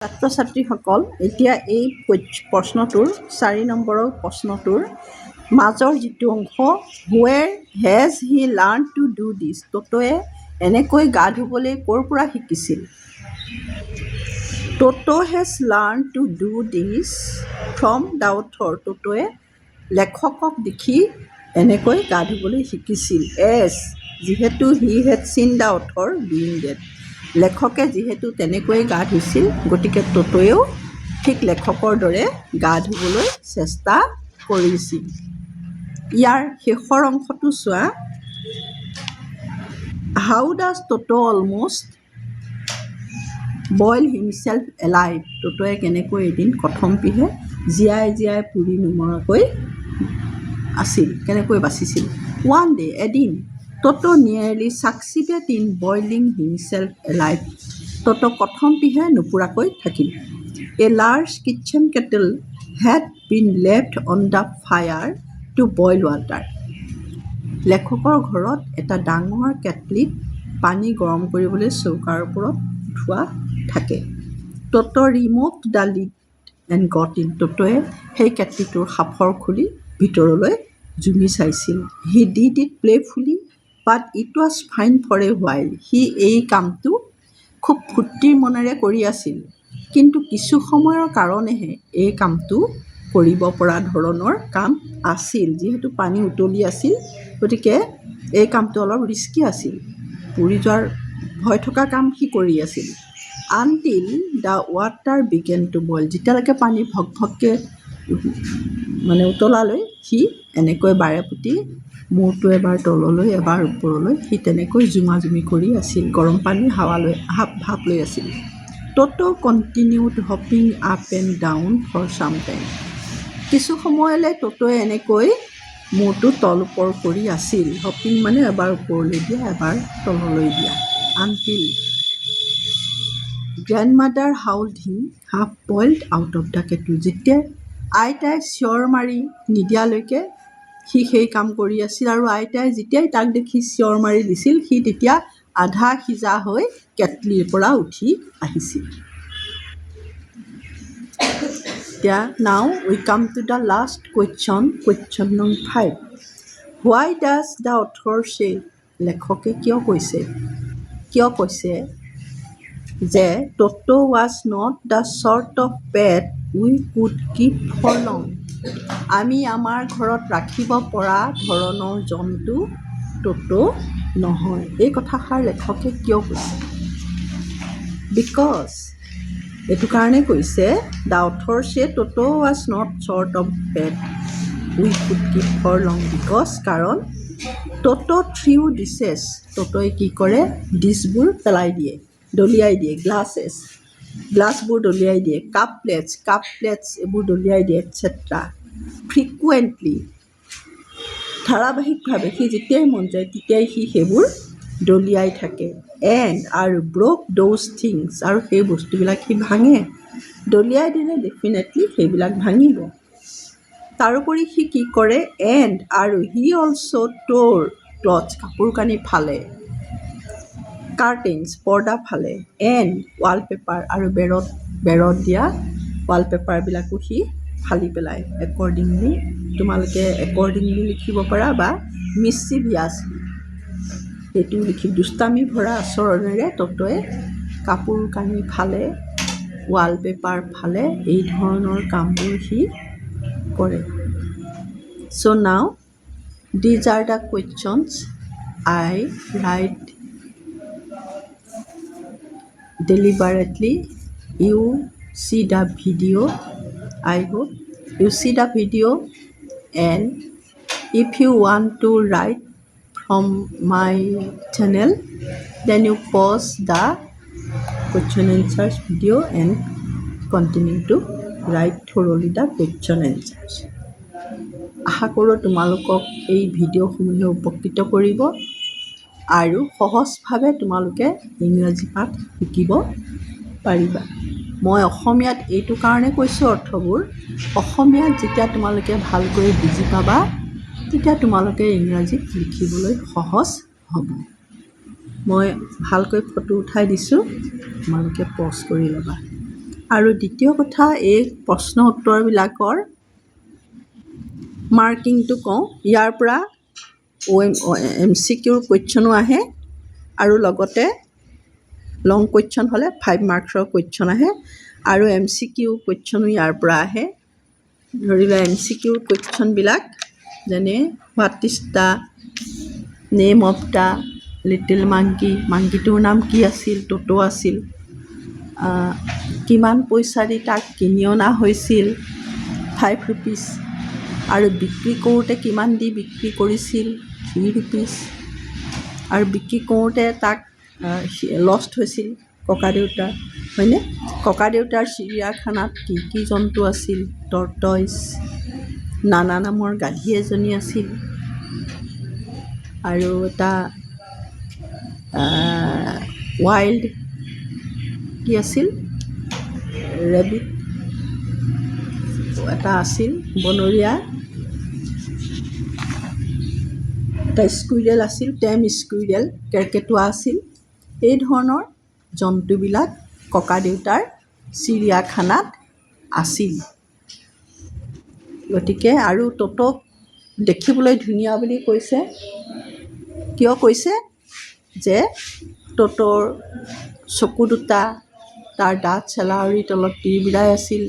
ছাত্ৰ ছাত্ৰীসকল এতিয়া এই প্ৰশ্নটোৰ 4 নম্বৰৰ প্ৰশ্নটোৰ মাজৰ যিটো অংশ where has he learn to do this ট'ট'য়ে এনেকৈ গা ধুবলৈ ক'ৰ পৰা শিকিছিল Toto' has learn to do this from the author ট'ট'য়ে লেখকক দেখি এনেকৈ গা ধুবলৈ শিকিছিল এজ যিহেতু he had seen the author doing that লেখকে যিহেতু তেনেকৈ গা ধুইছিল গতিকে ট'ট'য়েও ঠিক লেখকৰ দৰে গা ধুবলৈ চেষ্টা কৰিছিল। ইয়াৰ শেষৰ অংশটো চোৱা how does Toto' almost boil himself alive ট'ট'য়ে কেনেকৈ এদিন কথমপিহে জীয়াই জীয়াই পুৰি নমৰাকৈ আছিল কেনেকৈ বাচিছিল ওৱান ডে এদিন Toto' nearly succeeded in boiling himself alive Toto' কথমপিহে নোপোৰাকৈ থাকিল a large kitchen kettle had been left on the fire to boil water লেখকৰ ঘৰত এটা ডাঙৰ কেটলিত পানী গৰম কৰিবলৈ চৌকাৰ ওপৰত উঠোৱা থাকে Toto' removed the lid and got in ট'ট'য়ে সেই কেটলিটোৰ সাঁফৰ খুলি ভিতৰলৈ জুমি চাইছিল he did it playfully but it was fine for a while সি এই কামটো খুব ফূৰ্তিৰ মনেৰে কৰি আছিল কিন্তু কিছু সময়ৰ কাৰণেহে এই কামটো কৰিব পৰা ধৰণৰ কাম আছিল যিহেতু পানী উতলি আছিল গতিকে এই কামটো অলপ ৰিস্কি আছিল পুৰি যোৱাৰ ভয় থকা কাম সি কৰি আছিল until the water begin to boil যেতিয়ালৈকে পানী ভক ভককৈ উতলালৈ সি এনেকৈ বাৰে প্ৰতি মূৰটো এবাৰ তললৈ এবাৰ ওপৰলৈ সি তেনেকৈ জুমি কৰি আছিল গৰম পানীৰ হাৱালৈ ভাপ লৈ আছিল Toto' continued hopping up and down for some time কিছু সময়লৈ ট'ট'য়ে এনেকৈ মূৰটো তল ওপৰ কৰি আছিল হপিং মানে এবাৰ ওপৰলৈ দিয়া এবাৰ তললৈ দিয়া until grandmother hauled him half boiled out of the kettle যেতিয়া আইতাই চিঞৰ মাৰি নিদিয়ালৈকে সি সেই কাম কৰি আছিল আৰু আইতাই যেতিয়াই তাক দেখি চিঞৰ মাৰি দিছিল সি তেতিয়া আধা সিজা হৈ কেটলিৰ পৰা উঠি আহিছিল এতিয়া now we come to the last question নং 5 হোৱাই ডাজ দ্য অথৰ চে লেখকে কিয় কৈছে যে Toto' was not the sort of pet we could keep for long আমি আমাৰ ঘৰত ৰাখিব পৰা ধৰণৰ জন্তু ট'ট' নহয় এই কথাষাৰ লেখকে কিয় কৈছে বিকজ এইটো কাৰণে কৈছে the author says Toto' was not sort of pet we could keep for long because কাৰণ ট'ট' থ্ৰিউ ডিছেছ ট'ট'য়ে কি কৰে ডিছবোৰ পেলাই দিয়ে দলিয়াই দিয়ে গ্লাছবোৰ দলিয়াই দিয়ে কাপ প্লেটছ এইবোৰ দলিয়াই দিয়ে এটচেট্ৰা ফ্ৰিকুৱেণ্টলি ধাৰাবাহিকভাৱে সি যেতিয়াই মন যায় তেতিয়াই সি সেইবোৰ দলিয়াই থাকে এণ্ড আৰু ব্ৰক দ'জ থিংছ আৰু সেই বস্তুবিলাক সি ভাঙে দলিয়াই দিলে ডেফিনেটলি সেইবিলাক ভাঙিব তাৰোপৰি সি কি কৰে এণ্ড আৰু হি অলছ' ট'ৰ ক্লথছ কাপোৰ কানি ফালে কাৰ্টেইনছ পৰ্দা ফালে এণ্ড ৱালপেপাৰ আৰু বেৰত দিয়া ৱালপেপাৰবিলাকো সি ফালি পেলায় একৰ্ডিংলি তোমালোকে একৰ্ডিংলি লিখিব পাৰা বা মিছিভিয়াছলি সেইটো দুষ্টামি ভৰা আচৰণেৰে ট'ট'য়ে কাপোৰ কানি ফালে ৱালপেপাৰ ফালে এই ধৰণৰ কামবোৰ সি কৰে চ' নাও these are the questions I right deliberately you see the video I hope you see the video and if you want to write from my channel then you pause the question answers video and continue to write thoroughly the question answers আশা কৰোঁ তোমালোকক এই ভিডিঅ'সমূহে উপকৃত কৰিব আৰু সহজভাৱে তোমালোকে ইংৰাজী পাঠ শিকিব পাৰিবা মই অসমীয়াত এইটো কাৰণে কৈছোঁ অৰ্থবোৰ অসমীয়াত যেতিয়া তোমালোকে ভালকৈ বুজি পাবা তেতিয়া তোমালোকে ইংৰাজীত লিখিবলৈ সহজ হ'ব মই ভালকৈ ফটো উঠাই দিছোঁ তোমালোকে পজ কৰি ল'বা আৰু দ্বিতীয় কথা, এই প্ৰশ্ন উত্তৰবিলাকৰ মাৰ্কিংটো কওঁ। ইয়াৰ পৰা MCQ কুৱেশ্যনো আহে আৰু লগতে লং কুৱেশ্যন হ'লে 5 মাৰ্কছৰ কুৱেশ্যন আহে আৰু MCQ কুৱেশ্যনো ইয়াৰ পৰা আহে। ধৰি লোৱা MCQ কুৱেশ্যনবিলাক যেনে what is the name of the little monkey, মাংকিটোৰ নাম কি আছিল? ট'ট' আছিল। কিমান পইচা দি তাক কিনি অনা হৈছিল? 5 rupees। আৰু বিক্ৰী কৰোঁতে কিমান দি বিক্ৰী কৰিছিল? 3 rupees। আৰু বিক্ৰী কৰোঁতে তাক লষ্ট হৈছিল ককাদেউতাৰ, হয়নে? ককাদেউতাৰ চিৰিয়াখানাত কি কি জন্তু আছিল? টৰ্টইছ। নানা নামৰ গাধী এজনী আছিল আৰু এটা ৱাইল্ড কি আছিল? ৰেবিট এটা আছিল, বনৰীয়া এটা স্কুইৰেল আছিল, টেম স্কুইৰেল, কেৰ্কেটুৱা আছিল। এই ধৰণৰ জন্তুবিলাক ককাদেউতাৰ চিৰিয়াখানাত আছিল। গতিকে আৰু ট'টক দেখিবলৈ ধুনীয়া বুলি কৈছে। কিয় কৈছে? যে ট'টৰ চকু দুটা, তাৰ দাঁত চেলাউৰিৰ তলত তিৰবিৰাই আছিল।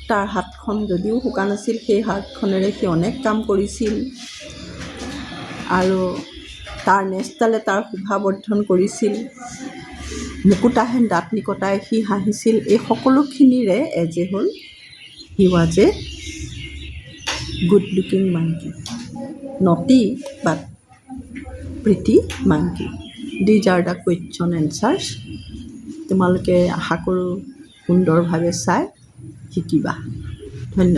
তাৰ হাতখন যদিও শুকান আছিল, সেই হাতখনেৰে সি অনেক কাম কৰিছিল আৰু তাৰ নেজডালে তাৰ শোভা বৰ্ধন কৰিছিল। মুকুতাহেন দাঁত নিকটাই সি হাঁহিছিল। এই সকলোখিনিৰে এজে হ'ল he was a good looking monkey, naughty but pretty monkey. These are the question answers. তোমালোকে আশা কৰোঁ সুন্দৰভাৱে চাই শিকিবা। ধন্যবাদ।